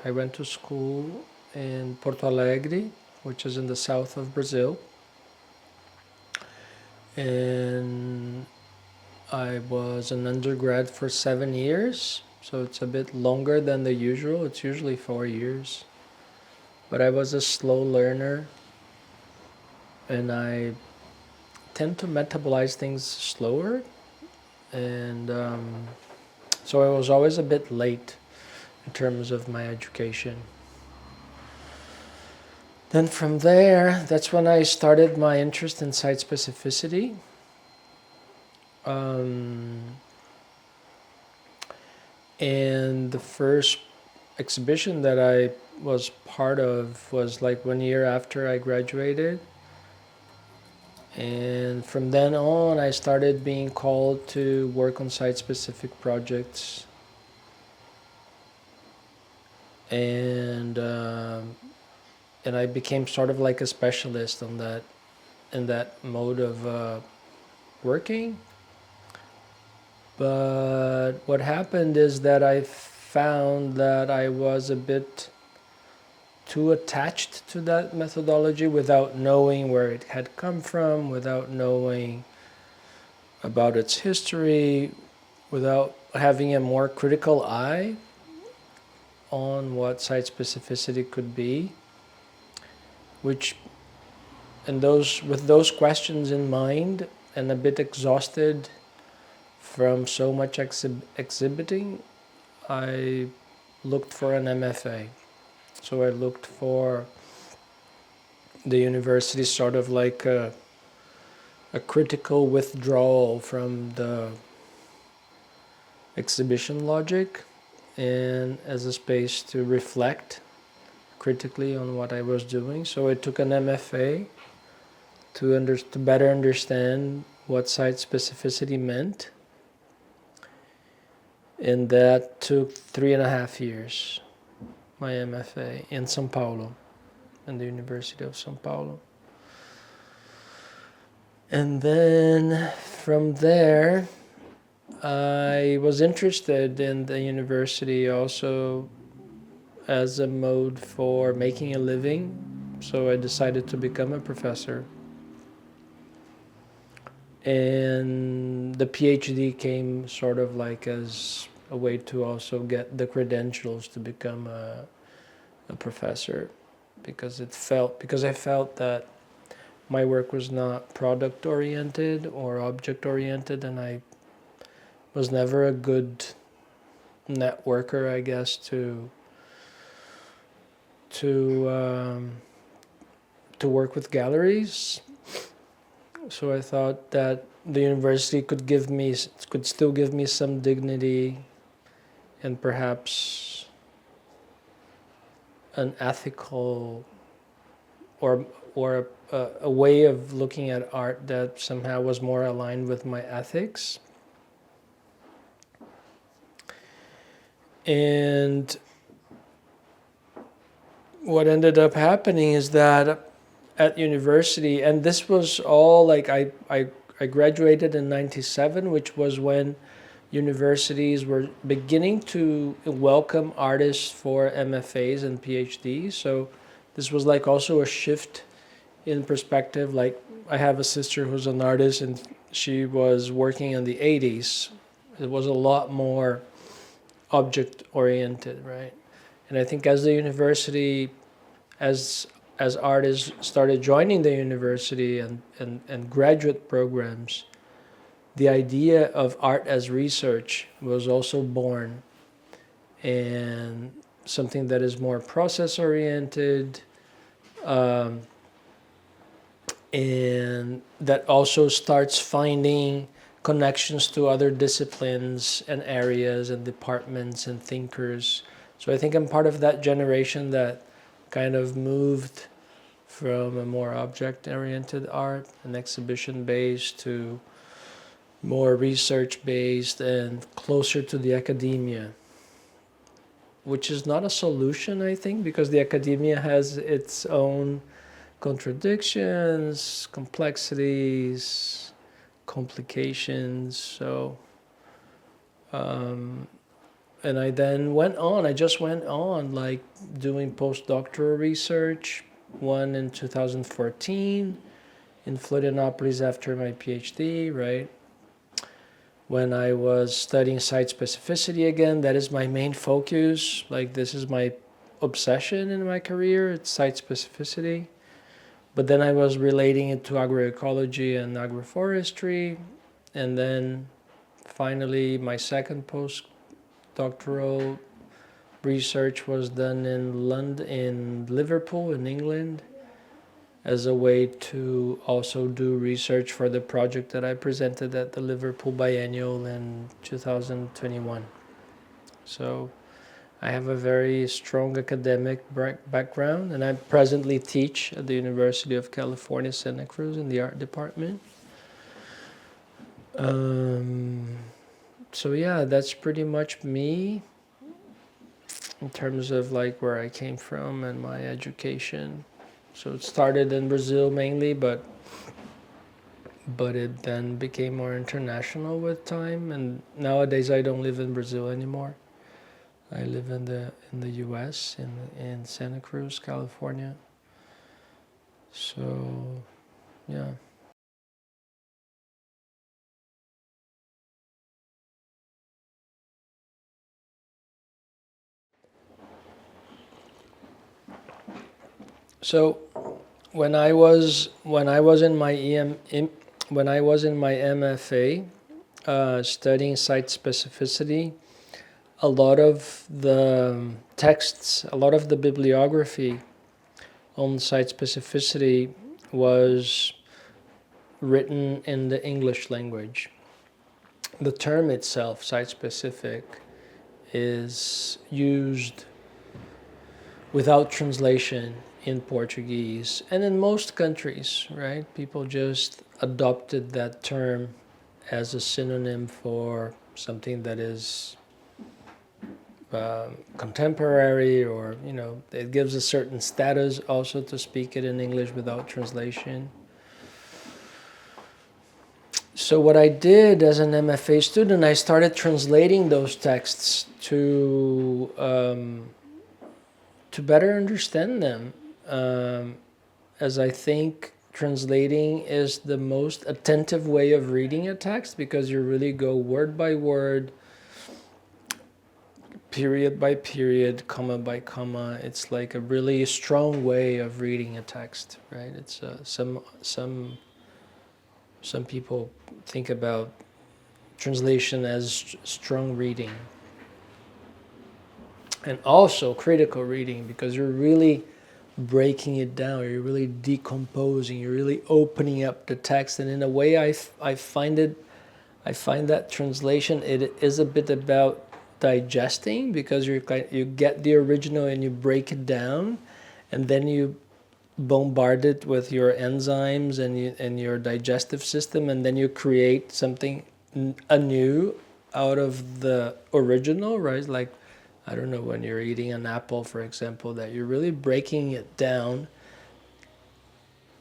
I went to school in Porto Alegre, which is in the south of Brazil. And I was an undergrad for 7 years, so it's a bit longer than the usual. It's usually 4 years. But I was a slow learner, and I tend to metabolize things slower. And so I was always a bit late in terms of my education. Then from there, that's when I started my interest in site specificity. And the first exhibition that I was part of was like 1 year after I graduated. And from then on, I started being called to work on site-specific projects. And I became sort of like a specialist on that, in that mode of working. But what happened is that I found that I was a bit too attached to that methodology without knowing where it had come from, without knowing about its history, without having a more critical eye on what site specificity could be, which, and with those questions in mind, and a bit exhausted from so much exhibiting, I looked for an MFA. So I looked for the university sort of like a critical withdrawal from the exhibition logic, and as a space to reflect critically on what I was doing. So I took an MFA to better understand what site specificity meant. And that took 3.5 years, my MFA, in São Paulo, in the University of São Paulo. And then from there, I was interested in the university also as a mode for making a living, so I decided to become a professor. And the PhD came sort of like as a way to also get the credentials to become a professor, because I felt that my work was not product oriented or object oriented, and I was never a good networker, I guess, to work with galleries. So I thought that the university could still give me some dignity and perhaps an ethical or a way of looking at art that somehow was more aligned with my ethics. And what ended up happening is that at university, and this was all like I graduated in 97, which was when universities were beginning to welcome artists for MFAs and PhDs. So this was like also a shift in perspective. Like, I have a sister who's an artist, and she was working in the 80s. It was a lot more object oriented, right? And I think as the university, as artists started joining the university and graduate programs, the idea of art as research was also born, and something that is more process oriented, and that also starts finding connections to other disciplines and areas and departments and thinkers. So I think I'm part of that generation that kind of moved from a more object-oriented art and exhibition-based to more research-based and closer to the academia, which is not a solution, I think, because the academia has its own contradictions, complexities, complications. So I then I just went on like doing postdoctoral research, one in 2014 in Florianopolis after my PhD, right? When I was studying site specificity again, that is my main focus. Like this is my obsession in my career, it's site specificity. But then I was relating it to agroecology and agroforestry. And then finally my second postdoctoral research was done in London, in Liverpool, in England, as a way to also do research for the project that I presented at the Liverpool Biennial in 2021. So I have a very strong academic background, and I presently teach at the University of California, Santa Cruz in the art department. So yeah, that's pretty much me in terms of like where I came from and my education. So it started in Brazil mainly, but it then became more international with time. And nowadays I don't live in Brazil anymore. I live in the U.S. in Santa Cruz, California. So, yeah. So when I was in my when I was in my MFA, studying site specificity, a lot of the texts, a lot of the bibliography on site specificity was written in the English language. The term itself, site specific, is used without translation in Portuguese and in most countries, right? People just adopted that term as a synonym for something that is contemporary, or it gives a certain status also to speak it in English without translation. So what I did as an MFA student, I started translating those texts to better understand them, as I think translating is the most attentive way of reading a text, because you really go word by word, period by period, comma by comma. It's like a really strong way of reading a text, right? It's some people think about translation as strong reading, and also critical reading, because you're really breaking it down, you're really decomposing, you're really opening up the text. And in a way, I find that translation, it is a bit about digesting, because you get the original and you break it down, and then you bombard it with your enzymes and your digestive system, and then you create something anew out of the original, right? Like, I don't know, when you're eating an apple, for example, that you're really breaking it down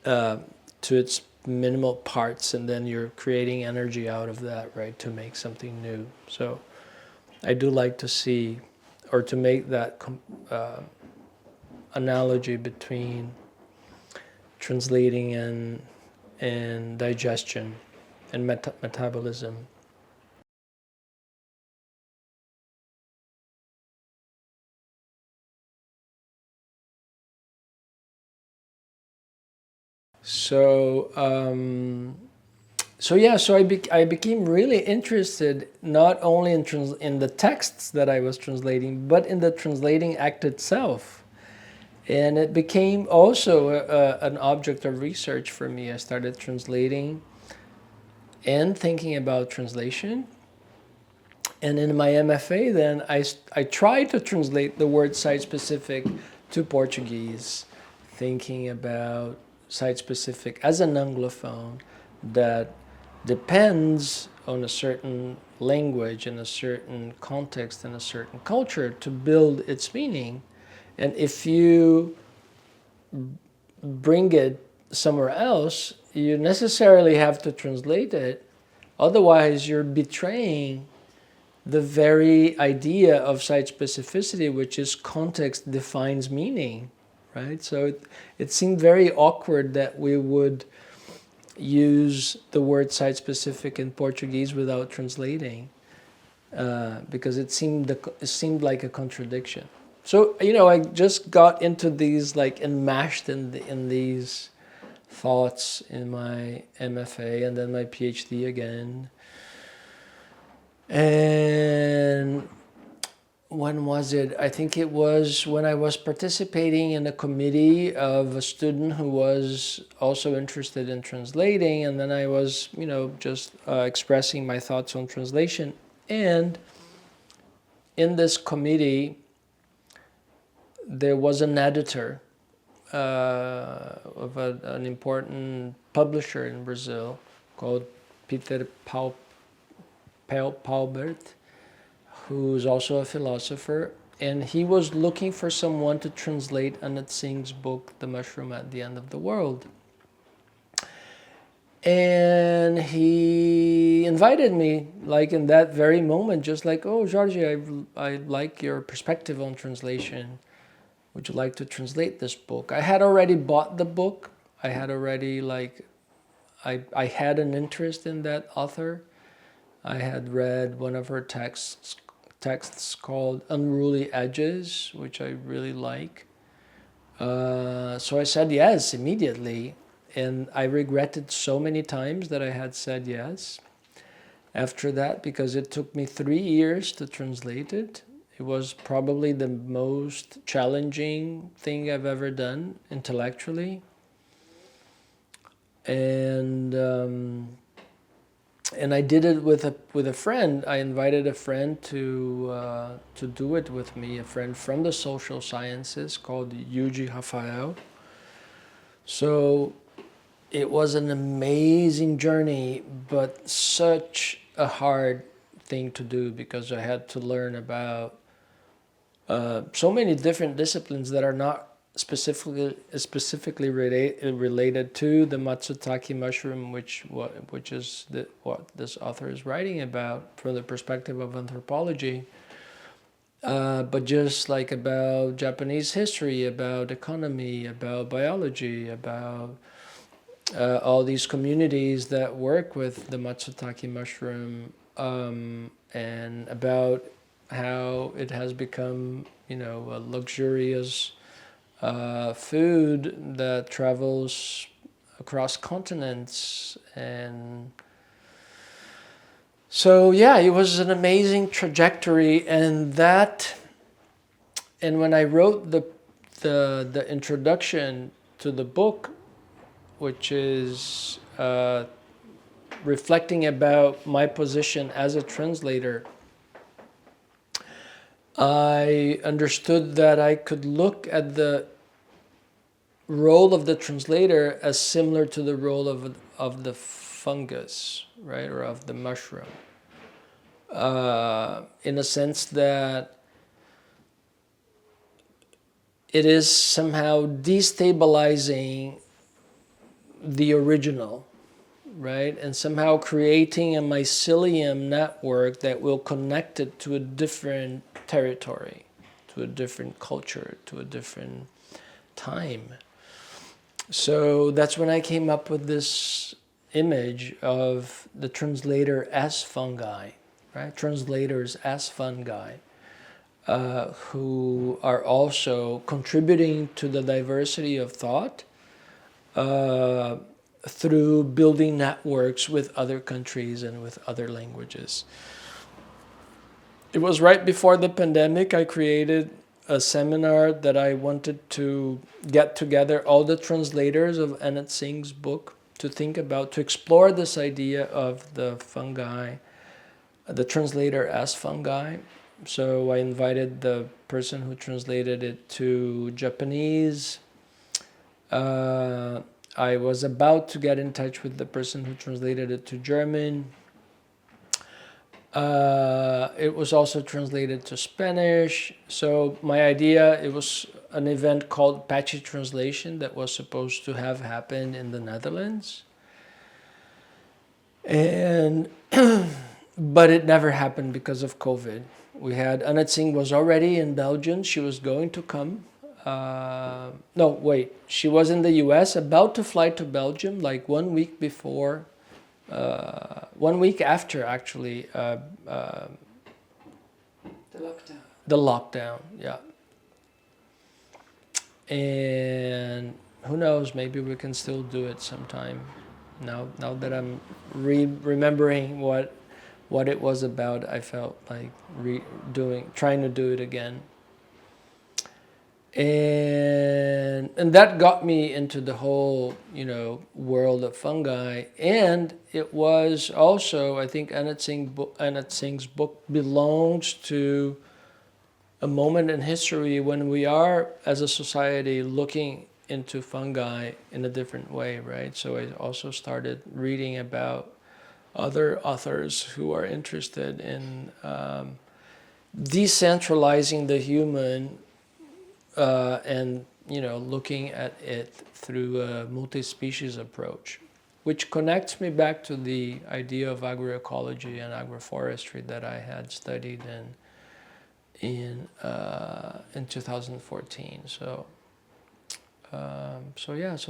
to its minimal parts, and then you're creating energy out of that, right, to make something new. So I do like to see, or to make that analogy between translating and digestion and metabolism. So I became really interested not only in the texts that I was translating, but in the translating act itself. And it became also an object of research for me. I started translating and thinking about translation. And in my MFA then, I tried to translate the word site-specific to Portuguese, thinking about site-specific as an Anglophone that depends on a certain language and a certain context and a certain culture to build its meaning. And if you bring it somewhere else, you necessarily have to translate it. Otherwise, you're betraying the very idea of site specificity, which is context defines meaning, right? So it seemed very awkward that we would use the word site specific in Portuguese without translating, because it seemed like a contradiction. So I just got into these, like, enmeshed in these thoughts in my MFA and then my PhD again. And when was it? I think it was when I was participating in a committee of a student who was also interested in translating, and then I was, just expressing my thoughts on translation. And in this committee, there was an editor of an important publisher in Brazil called Peter Paubert, who's also a philosopher, and he was looking for someone to translate Anat Singh's book, The Mushroom at the End of the World. And he invited me, like, in that very moment, just like, oh, Jorgge, I like your perspective on translation. Would you like to translate this book? I had already bought the book. I had already, I had an interest in that author. I had read one of her texts called Unruly Edges, which I really like. So I said yes immediately. And I regretted so many times that I had said yes after that, because it took me 3 years to translate it. It was probably the most challenging thing I've ever done intellectually. And I did it with a friend. I invited a friend to do it with me, a friend from the social sciences called Yuji Rafael. So it was an amazing journey, but such a hard thing to do, because I had to learn about so many different disciplines that are not specifically related to the Matsutake mushroom, which is what this author is writing about from the perspective of anthropology, but just like about Japanese history, about economy, about biology, about all these communities that work with the Matsutake mushroom, and about how it has become, a luxurious food that travels across continents. And so, yeah, it was an amazing trajectory. And when I wrote the introduction to the book, which is reflecting about my position as a translator, I understood that I could look at the role of the translator as similar to the role of the fungus, right, or of the mushroom, in a sense that it is somehow destabilizing the original, right, and somehow creating a mycelium network that will connect it to a different territory, to a different culture, to a different time. So that's when I came up with this image of the translator as fungi, right? Translators as fungi, who are also contributing to the diversity of thought through building networks with other countries and with other languages. It was right before the pandemic. I created a seminar that I wanted to get together all the translators of Anat Singh's book to explore this idea of the fungi, the translator as fungi. So I invited the person who translated it to Japanese. I was about to get in touch with the person who translated it to German. It was also translated to Spanish. So my idea, it was an event called Patchy Translation that was supposed to have happened in the Netherlands. And but it never happened because of COVID. We had Annette Singh was already in Belgium. She was going to come. No, wait. She was in the U.S. about to fly to Belgium, like 1 week before, 1 week after actually The lockdown. the lockdown. Yeah. And who knows? Maybe we can still do it sometime. Now that I'm remembering what it was about, I felt like trying to do it again. And that got me into the whole, world of fungi. And it was also, I think Annette Singh's book belongs to a moment in history when we are, as a society, looking into fungi in a different way, right? So I also started reading about other authors who are interested in decentralizing the human and looking at it through a multi-species approach, which connects me back to the idea of agroecology and agroforestry that I had studied in 2014. So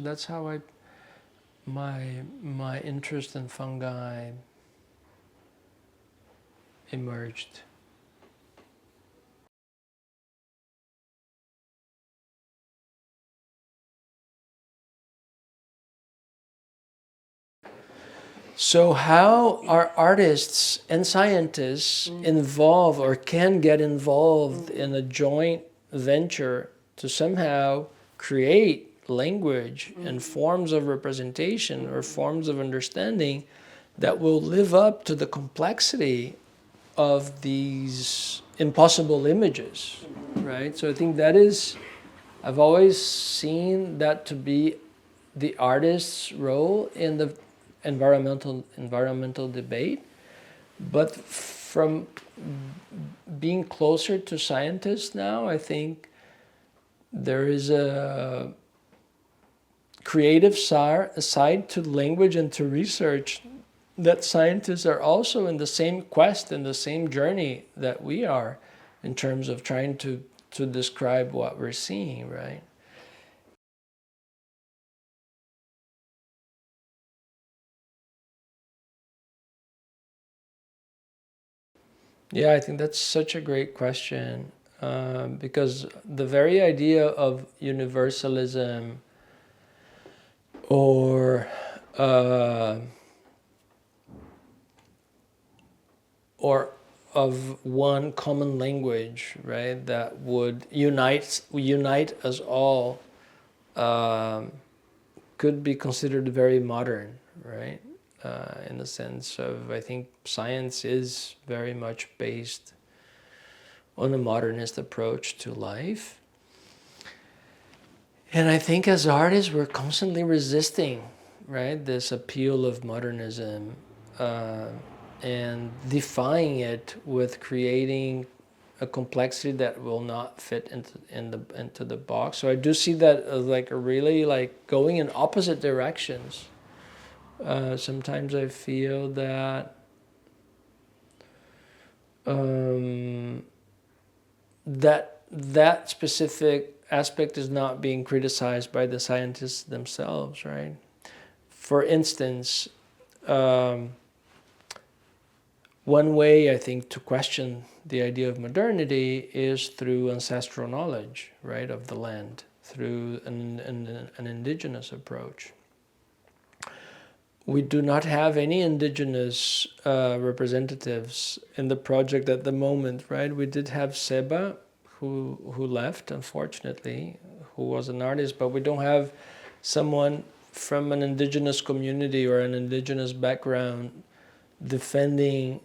that's how my interest in fungi emerged. So how are artists and scientists involved or can get involved in a joint venture to somehow create language and forms of representation or forms of understanding that will live up to the complexity of these impossible images, right? So I think I've always seen that to be the artist's role in the environmental debate, but from being closer to scientists now, I think there is a creative side to language and to research that scientists are also in the same quest, in the same journey that we are, in terms of trying to describe what we're seeing, right? Yeah, I think that's such a great question, because the very idea of universalism or of one common language, right, that would unite us all, could be considered very modern, right? In the sense of, I think science is very much based on a modernist approach to life. And I think as artists, we're constantly resisting, right, this appeal of modernism and defying it with creating a complexity that will not fit into the box. So I do see that as like a really like going in opposite directions. Sometimes I feel that that specific aspect is not being criticized by the scientists themselves, right? For instance, one way I think to question the idea of modernity is through ancestral knowledge, right, of the land, through an indigenous approach. We do not have any indigenous representatives in the project at the moment, right? We did have Seba, who left, unfortunately, who was an artist, but we don't have someone from an indigenous community or an indigenous background defending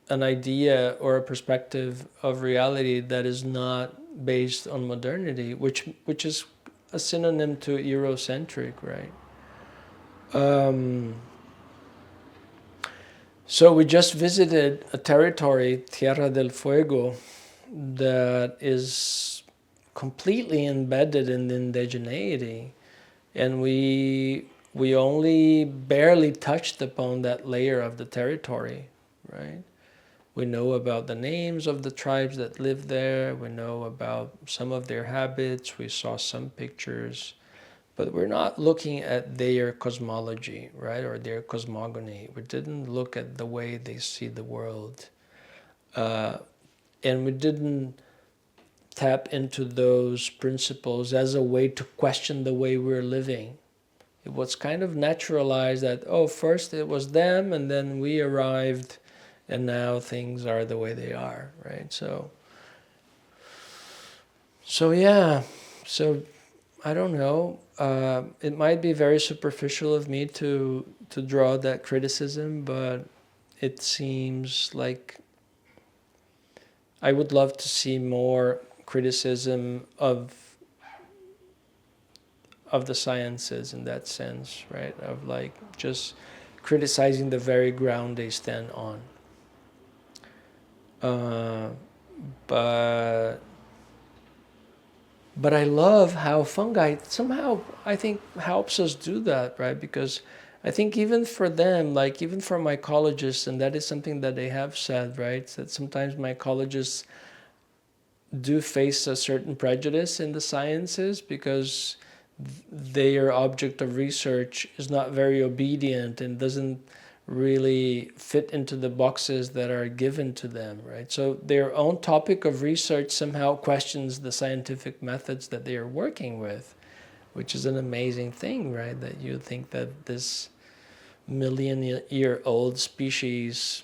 an idea or a perspective of reality that is not based on modernity, which is a synonym to Eurocentric, right? So we just visited a territory, Tierra del Fuego, that is completely embedded in the indigeneity, and we only barely touched upon that layer of the territory, right? We know about the names of the tribes that live there. We know about some of their habits. We saw some pictures. But we're not looking at their cosmology, right? Or their cosmogony. We didn't look at the way they see the world. And we didn't tap into those principles as a way to question the way we're living. It was kind of naturalized that, oh, first it was them and then we arrived and now things are the way they are, right? So yeah, so I don't know. It might be very superficial of me to draw that criticism, but it seems like I would love to see more criticism of the sciences in that sense, right? Of like just criticizing the very ground they stand on. But I love how fungi somehow, I think, helps us do that, right? Because I think even for them, like even for mycologists, and that is something that they have said, right? That sometimes mycologists do face a certain prejudice in the sciences because their object of research is not very obedient and doesn't really fit into the boxes that are given to them, right? So their own topic of research somehow questions the scientific methods that they are working with, which is an amazing thing, right? That you think that this million-year-old species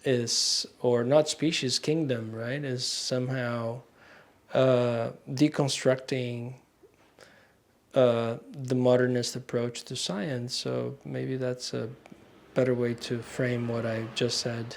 is, or not species, kingdom, right, is somehow deconstructing the modernist approach to science. So maybe that's a better way to frame what I just said.